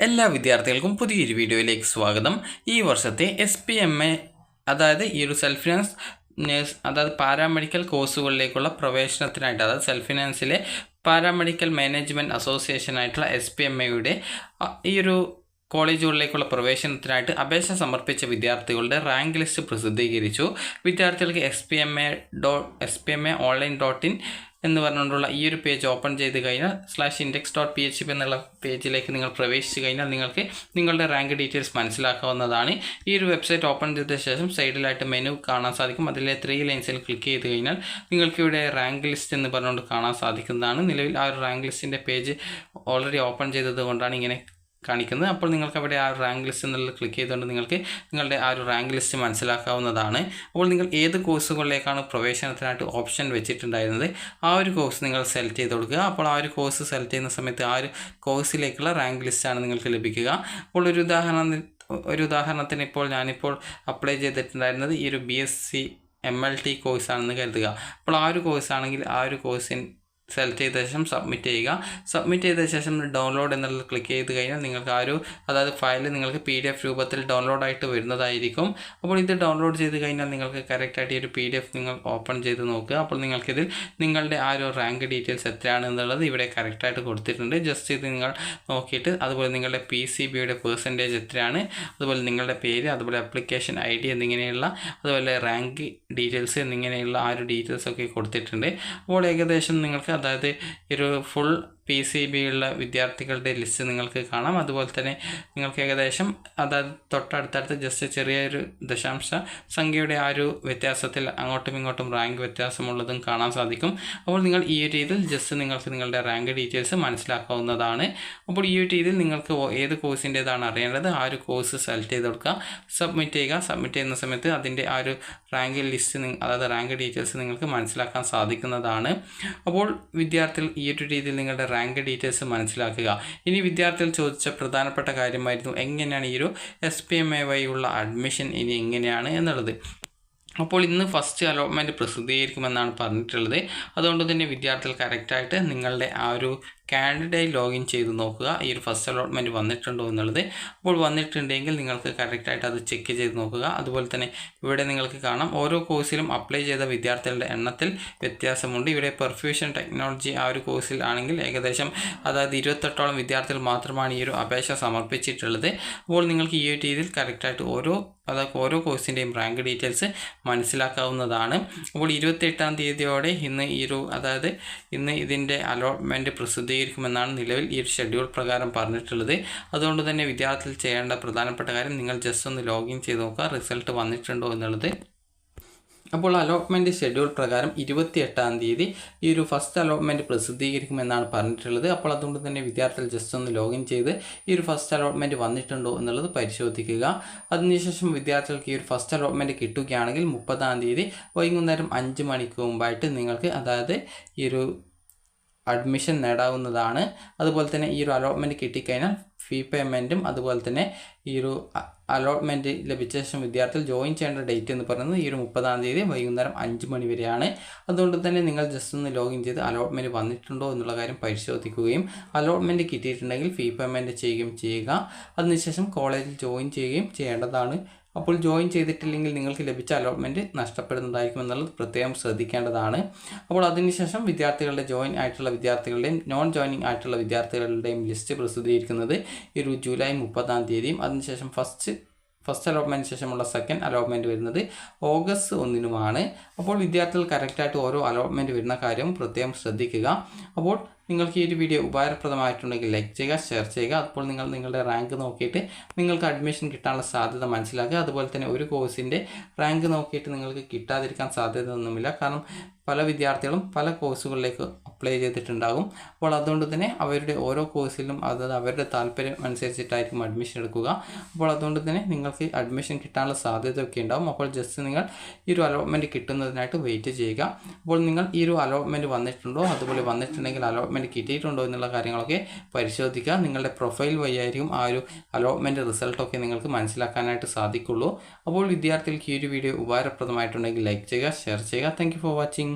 എല്ലാ വിദ്യാർത്ഥികൾക്കും പുതിയൊരു വീഡിയോയിലേക്ക് സ്വാഗതം. ഈ വർഷത്തെ SPMA അതായത് ഈ ഒരു സെൽഫ് ഫിനാൻസ് നേഴ്സ് അതായത് പാരാമെഡിക്കൽ കോഴ്സുകളിലേക്കുള്ള പ്രവേശനത്തിനായിട്ട് അതായത് സെൽഫ് ഫിനാൻസിലെ പാരാമെഡിക്കൽ മാനേജ്മെൻറ്റ് അസോസിയേഷനായിട്ടുള്ള SPMAയുടെ ഈ ഒരു കോളേജുകളിലേക്കുള്ള പ്രവേശനത്തിനായിട്ട് അപേക്ഷ സമർപ്പിച്ച വിദ്യാർത്ഥികളുടെ റാങ്ക് ലിസ്റ്റ് പ്രസിദ്ധീകരിച്ചു. വിദ്യാർത്ഥികൾക്ക് SPMA.online.in എന്ന് പറഞ്ഞുകൊണ്ടുള്ള ഈ ഒരു പേജ് ഓപ്പൺ ചെയ്ത് കഴിഞ്ഞാൽ /index.php എന്നുള്ള പേജിലേക്ക് നിങ്ങൾ പ്രവേശിച്ചു കഴിഞ്ഞാൽ നിങ്ങൾക്ക് നിങ്ങളുടെ റാങ്ക് ഡീറ്റെയിൽസ് മനസ്സിലാക്കാവുന്നതാണ്. ഈ ഒരു വെബ്സൈറ്റ് ഓപ്പൺ ചെയ്ത ശേഷം സൈഡിലായിട്ട് മെനു കാണാൻ സാധിക്കും. അതിലെ 3 ലൈൻസിൽ ക്ലിക്ക് ചെയ്ത് കഴിഞ്ഞാൽ നിങ്ങൾക്ക് ഇവിടെ റാങ്ക് ലിസ്റ്റ് എന്ന് പറഞ്ഞുകൊണ്ട് കാണാൻ സാധിക്കുന്നതാണ്. നിലവിൽ ആ ഒരു റാങ്ക് ലിസ്റ്റിൻ്റെ പേജ് ഓൾറെഡി ഓപ്പൺ ചെയ്തത് കൊണ്ടാണ് ഇങ്ങനെ കാണിക്കുന്നത്. അപ്പോൾ നിങ്ങൾക്ക് അവിടെ ആ റാങ്ക് ലിസ്റ്റ് എന്നുള്ളത് ക്ലിക്ക് ചെയ്തുകൊണ്ട് നിങ്ങൾക്ക് നിങ്ങളുടെ ആ ഒരു റാങ്ക് ലിസ്റ്റ് മനസ്സിലാക്കാവുന്നതാണ്. അപ്പോൾ നിങ്ങൾ ഏത് കോഴ്സുകളിലേക്കാണ് പ്രവേശനത്തിനായിട്ട് ഓപ്ഷൻ വെച്ചിട്ടുണ്ടായിരുന്നത് ആ ഒരു കോഴ്സ് നിങ്ങൾ സെലക്ട് ചെയ്ത് കൊടുക്കുക. അപ്പോൾ ആ ഒരു കോഴ്സ് സെലക്ട് ചെയ്യുന്ന സമയത്ത് ആ ഒരു കോഴ്സിലേക്കുള്ള റാങ്ക് ലിസ്റ്റാണ് നിങ്ങൾക്ക് ലഭിക്കുക. അപ്പോൾ ഒരു ഉദാഹരണത്തിന് ഞാനിപ്പോൾ അപ്ലൈ ചെയ്തിട്ടുണ്ടായിരുന്നത് ഈ ഒരു BSc MLT കോഴ്സാണെന്ന് കരുതുക. അപ്പോൾ ആ ഒരു കോഴ്സാണെങ്കിൽ ആ ഒരു കോഴ്സിന് സെലക്ട് ചെയ്ത ശേഷം സബ്മിറ്റ് ചെയ്യുക. സബ്മിറ്റ് ചെയ്ത ശേഷം ഡൗൺലോഡ് എന്നുള്ളത് ക്ലിക്ക് ചെയ്ത് കഴിഞ്ഞാൽ നിങ്ങൾക്ക് ആ ഒരു ഫയൽ നിങ്ങൾക്ക് PDF രൂപത്തിൽ ഡൗൺലോഡ് ആയിട്ട് വരുന്നതായിരിക്കും. അപ്പോൾ ഇത് ഡൗൺലോഡ് ചെയ്ത് കഴിഞ്ഞാൽ നിങ്ങൾക്ക് കറക്റ്റായിട്ട് ഈ ഒരു PDF നിങ്ങൾ ഓപ്പൺ ചെയ്ത് നോക്കുക. അപ്പോൾ നിങ്ങൾക്കിതിൽ നിങ്ങളുടെ ആ ഒരു റാങ്ക് ഡീറ്റെയിൽസ് എത്രയാണ് എന്നുള്ളത് ഇവിടെ കറക്റ്റായിട്ട് കൊടുത്തിട്ടുണ്ട്. ജസ്റ്റ് ഇത് നിങ്ങൾ നോക്കിയിട്ട് അതുപോലെ നിങ്ങളുടെ PCBയുടെ പെർസെൻറ്റേജ് എത്രയാണ്, അതുപോലെ നിങ്ങളുടെ പേര്, അതുപോലെ ആപ്ലിക്കേഷൻ ID എന്നിങ്ങനെയുള്ള അതുപോലെ റാങ്ക് ഡീറ്റെയിൽസ് എന്നിങ്ങനെയുള്ള ആ ഒരു ഡീറ്റെയിൽസ് ഒക്കെ കൊടുത്തിട്ടുണ്ട്. അപ്പോൾ ഏകദേശം നിങ്ങൾക്ക് അതായത് ഒരു ഫുൾ PCB ഉള്ള വിദ്യാർത്ഥികളുടെ ലിസ്റ്റ് നിങ്ങൾക്ക് കാണാം. അതുപോലെ തന്നെ നിങ്ങൾക്ക് ഏകദേശം അതായത് തൊട്ടടുത്തടുത്ത് ജസ്റ്റ് ചെറിയൊരു ദശാംശ സംഖ്യയുടെ ആ ഒരു വ്യത്യാസത്തിൽ അങ്ങോട്ടും ഇങ്ങോട്ടും റാങ്ക് വ്യത്യാസമുള്ളതും കാണാൻ സാധിക്കും. അപ്പോൾ നിങ്ങൾ ഈ ഒരു രീതിയിൽ ജസ്റ്റ് നിങ്ങൾക്ക് നിങ്ങളുടെ റാങ്ക് ഡീറ്റെയിൽസ് മനസ്സിലാക്കാവുന്നതാണ്. അപ്പോൾ ഈ ഒരു രീതിയിൽ നിങ്ങൾക്ക് ഏത് കോഴ്സിൻ്റേതാണ് അറിയേണ്ടത് ആ ഒരു കോഴ്സ് സെലക്ട് ചെയ്ത് കൊടുക്കുക, സബ്മിറ്റ് ചെയ്യുക. സബ്മിറ്റ് ചെയ്യുന്ന സമയത്ത് അതിൻ്റെ ആ ഒരു റാങ്ക് ലിസ്റ്റ് അതായത് റാങ്ക് ഡീറ്റെയിൽസ് നിങ്ങൾക്ക് മനസ്സിലാക്കാൻ സാധിക്കുന്നതാണ്. അപ്പോൾ വിദ്യാർത്ഥികൾ ഈ ഒരു രീതിയിൽ നിങ്ങളുടെ റാങ്ക് ഡീറ്റെയിൽസ് മനസ്സിലാക്കുക. ഇനി വിദ്യാർത്ഥികൾ ചോദിച്ച പ്രധാനപ്പെട്ട കാര്യമായിരുന്നു എങ്ങനെയാണ് ഈ ഒരു SPMA വഴിയുള്ള അഡ്മിഷൻ ഇനി എങ്ങനെയാണ് എന്നുള്ളത്. അപ്പോൾ ഇന്ന് ഫസ്റ്റ് അലോട്ട്മെൻറ്റ് പ്രസിദ്ധീകരിക്കുമെന്നാണ് പറഞ്ഞിട്ടുള്ളത്. അതുകൊണ്ട് തന്നെ വിദ്യാർത്ഥികൾ കറക്റ്റായിട്ട് നിങ്ങളുടെ ആ ഒരു കാൻഡിഡേറ്റ് ലോഗിൻ ചെയ്ത് നോക്കുക ഈ ഒരു ഫസ്റ്റ് അലോട്ട്മെൻറ്റ് വന്നിട്ടുണ്ടോ എന്നുള്ളത്. അപ്പോൾ വന്നിട്ടുണ്ടെങ്കിൽ നിങ്ങൾക്ക് കറക്റ്റായിട്ട് അത് ചെക്ക് ചെയ്ത് നോക്കുക. അതുപോലെ തന്നെ ഇവിടെ നിങ്ങൾക്ക് കാണാം ഓരോ കോഴ്സിലും അപ്ലൈ ചെയ്ത വിദ്യാർത്ഥികളുടെ എണ്ണത്തിൽ വ്യത്യാസമുണ്ട്. ഇവിടെ പെർഫ്യൂഷൻ ടെക്നോളജി ആ ഒരു കോഴ്സിൽ ആണെങ്കിൽ ഏകദേശം അതായത് 28ഓളം വിദ്യാർത്ഥികൾ മാത്രമാണ് ഈ ഒരു അപേക്ഷ സമർപ്പിച്ചിട്ടുള്ളത്. അപ്പോൾ നിങ്ങൾക്ക് ഈ ഒരു രീതിയിൽ കറക്റ്റായിട്ട് ഓരോ കോഴ്സിൻ്റെയും റാങ്ക് ഡീറ്റെയിൽസ് മനസ്സിലാക്കാവുന്നതാണ്. അപ്പോൾ 28-ാം തീയതിയോടെ ഇന്ന് ഇതിൻ്റെ അലോട്ട്മെൻറ്റ് പ്രസിദ്ധീകരിക്കുമെന്നാണ് നിലവിൽ ഈ ഒരു ഷെഡ്യൂൾ പ്രകാരം പറഞ്ഞിട്ടുള്ളത്. അതുകൊണ്ട് തന്നെ വിദ്യാർത്ഥികൾ ചെയ്യേണ്ട പ്രധാനപ്പെട്ട കാര്യം നിങ്ങൾ ജസ്റ്റ് ഒന്ന് ലോഗിൻ ചെയ്ത് നോക്കുക റിസൾട്ട് വന്നിട്ടുണ്ടോ എന്നുള്ളത്. അപ്പോൾ അലോട്ട്മെൻറ്റ് ഷെഡ്യൂൾ പ്രകാരം 28-ാം തീയതി ഈ ഒരു ഫസ്റ്റ് അലോട്ട്മെൻറ്റ് പ്രസിദ്ധീകരിക്കുമെന്നാണ് പറഞ്ഞിട്ടുള്ളത്. അപ്പോൾ അതുകൊണ്ട് തന്നെ വിദ്യാർത്ഥികൾ ജസ്റ്റ് ഒന്ന് ലോഗിൻ ചെയ്ത് ഈ ഒരു ഫസ്റ്റ് അലോട്ട്മെൻറ്റ് വന്നിട്ടുണ്ടോ എന്നുള്ളത് പരിശോധിക്കുക. അതിനുശേഷം വിദ്യാർത്ഥികൾക്ക് ഈ ഒരു ഫസ്റ്റ് അലോട്ട്മെൻറ്റ് കിട്ടുകയാണെങ്കിൽ 30-ാം തീയതി വൈകുന്നേരം 5 മണിക്ക് മുമ്പായിട്ട് നിങ്ങൾക്ക് അതായത് ഈ ഒരു അഡ്മിഷൻ നേടാവുന്നതാണ്. അതുപോലെ തന്നെ ഈ ഒരു അലോട്ട്മെൻറ്റ് കിട്ടിക്കഴിഞ്ഞാൽ ഫീ പേയ്മെൻറ്റും അതുപോലെ തന്നെ ഈ ഒരു അലോട്ട്മെൻറ്റ് ലഭിച്ച ശേഷം വിദ്യാർത്ഥികൾ ജോയിൻ ചെയ്യേണ്ട ഡേറ്റ് എന്ന് പറയുന്നത് ഈ ഒരു 30-ാം തീയതി വൈകുന്നേരം 5 മണി വരെയാണ്. അതുകൊണ്ട് തന്നെ നിങ്ങൾ ജസ്റ്റ് ഒന്ന് ലോഗിൻ ചെയ്ത് അലോട്ട്മെൻറ്റ് വന്നിട്ടുണ്ടോ എന്നുള്ള കാര്യം പരിശോധിക്കുകയും അലോട്ട്മെൻറ്റ് കിട്ടിയിട്ടുണ്ടെങ്കിൽ ഫീ പേയ്മെൻറ്റ് ചെയ്യുക. അതിനുശേഷം കോളേജിൽ ജോയിൻ ചെയ്യുകയും ചെയ്യേണ്ടതാണ്. അപ്പോൾ ജോയിൻ ചെയ്തിട്ടില്ലെങ്കിൽ നിങ്ങൾക്ക് ലഭിച്ച അലോട്ട്മെൻറ്റ് നഷ്ടപ്പെടുന്നതായിരിക്കും എന്നുള്ളത് പ്രത്യേകം ശ്രദ്ധിക്കേണ്ടതാണ്. അപ്പോൾ അതിനുശേഷം വിദ്യാർത്ഥികളുടെ ജോയിൻ ആയിട്ടുള്ള വിദ്യാർത്ഥികളുടെയും നോൺ ജോയിനിങ് ആയിട്ടുള്ള വിദ്യാർത്ഥികളുടെയും ലിസ്റ്റ് പ്രസിദ്ധീകരിക്കുന്നത് ഈ ഒരു ജൂലൈ 30-ാം തീയതിയും അതിനുശേഷം ഫസ്റ്റ് അലോട്ട്മെൻറ്റിന് ശേഷമുള്ള സെക്കൻഡ് അലോട്ട്മെൻറ്റ് വരുന്നത് ഓഗസ്റ്റ് 1-നുമാണ്. അപ്പോൾ വിദ്യാർത്ഥികൾ കറക്റ്റായിട്ട് ഓരോ അലോട്ട്മെൻറ്റ് വരുന്ന കാര്യവും പ്രത്യേകം ശ്രദ്ധിക്കുക. അപ്പോൾ നിങ്ങൾക്ക് ഈ ഒരു വീഡിയോ ഉപകാരപ്രദമായിട്ടുണ്ടെങ്കിൽ ലൈക്ക് ചെയ്യുക, ഷെയർ ചെയ്യുക. അപ്പോൾ നിങ്ങളുടെ റാങ്ക് നോക്കിയിട്ട് നിങ്ങൾക്ക് അഡ്മിഷൻ കിട്ടാനുള്ള സാധ്യത മനസ്സിലാക്കുക. അതുപോലെ തന്നെ ഒരു കോഴ്സിൻ്റെ റാങ്ക് നോക്കിയിട്ട് നിങ്ങൾക്ക് കിട്ടാതിരിക്കാൻ സാധ്യത ഒന്നുമില്ല. കാരണം പല വിദ്യാർത്ഥികളും പല കോഴ്സുകളിലേക്ക് അപ്ലൈ ചെയ്തിട്ടുണ്ടാകും. അപ്പോൾ അതുകൊണ്ട് തന്നെ അവരുടെ ഓരോ കോഴ്സിലും അതായത് അവരുടെ താല്പര്യം അനുസരിച്ചിട്ടായിരിക്കും അഡ്മിഷൻ എടുക്കുക. അപ്പോൾ അതുകൊണ്ട് തന്നെ നിങ്ങൾക്ക് അഡ്മിഷൻ കിട്ടാനുള്ള സാധ്യതയൊക്കെ ഉണ്ടാകും. അപ്പോൾ ജസ്റ്റ് നിങ്ങൾ ഈ ഒരു അലോട്ട്മെൻറ്റ് കിട്ടുന്നതിനായിട്ട് വെയിറ്റ് ചെയ്യുക. അപ്പോൾ നിങ്ങൾ ഈ ഒരു അലോട്ട്മെൻറ്റ് വന്നിട്ടുണ്ടോ അതുപോലെ വന്നിട്ടുണ്ടെങ്കിൽ അലോട്ട്മെൻറ്റ് കിട്ടിയിട്ടുണ്ടോ എന്നുള്ള കാര്യങ്ങളൊക്കെ പരിശോധിക്കുക. നിങ്ങളുടെ പ്രൊഫൈൽ വഴിയായിരിക്കും ആ ഒരു അലോട്ട്മെൻറ്റ് റിസൾട്ടൊക്കെ നിങ്ങൾക്ക് മനസ്സിലാക്കാനായിട്ട് സാധിക്കുള്ളൂ. അപ്പോൾ വിദ്യാർത്ഥികൾക്ക് ഈ ഒരു വീഡിയോ ഉപകാരപ്രദമായിട്ടുണ്ടെങ്കിൽ ലൈക്ക് ചെയ്യുക, ഷെയർ ചെയ്യുക. Thank you for watching.